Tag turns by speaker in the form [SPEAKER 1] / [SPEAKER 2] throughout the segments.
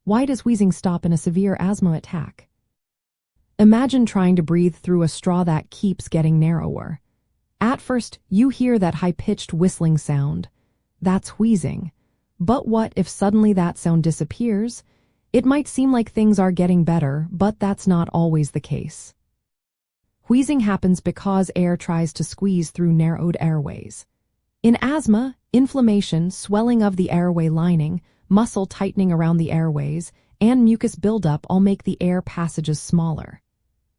[SPEAKER 1] Why does wheezing stop in a severe asthma attack? Imagine trying to breathe through a straw that keeps getting narrower. At first, you hear that high-pitched whistling sound. That's wheezing. But what if suddenly that sound disappears? It might seem like things are getting better, but that's not always the case. Wheezing happens because air tries to squeeze through narrowed airways. In asthma, inflammation, swelling of the airway lining, muscle tightening around the airways, and mucus buildup all make the air passages smaller.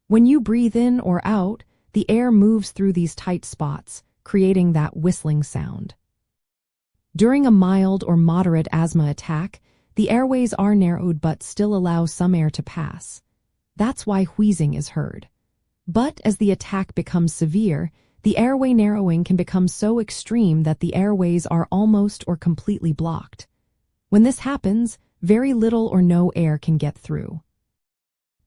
[SPEAKER 1] When you breathe in or out, the air moves through these tight spots, creating that whistling sound. During a mild or moderate asthma attack, the airways are narrowed but still allow some air to pass. That's why wheezing is heard. But as the attack becomes severe, the airway narrowing can become so extreme that the airways are almost or completely blocked. When this happens, very little or no air can get through.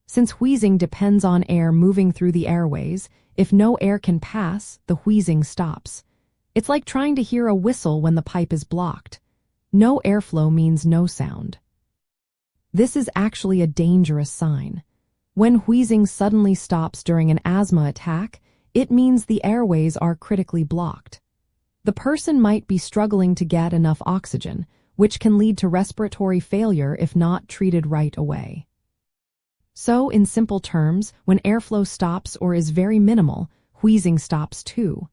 [SPEAKER 1] Since wheezing depends on air moving through the airways, if no air can pass, the wheezing stops. It's like trying to hear a whistle when the pipe is blocked. No airflow means no sound. This is actually a dangerous sign. When wheezing suddenly stops during an asthma attack, it means the airways are critically blocked. The person might be struggling to get enough oxygen, which can lead to respiratory failure if not treated right away. So, in simple terms, when airflow stops or is very minimal, wheezing stops too.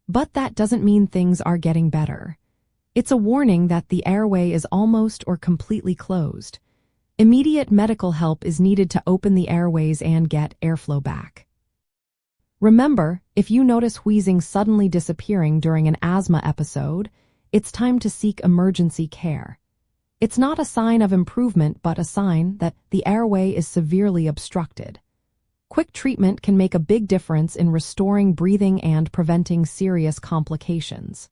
[SPEAKER 1] But that doesn't mean things are getting better. It's a warning that the airway is almost or completely closed. Immediate medical help is needed to open the airways and get airflow back. Remember, if you notice wheezing suddenly disappearing during an asthma episode, it's time to seek emergency care. It's not a sign of improvement, but a sign that the airway is severely obstructed. Quick treatment can make a big difference in restoring breathing and preventing serious complications.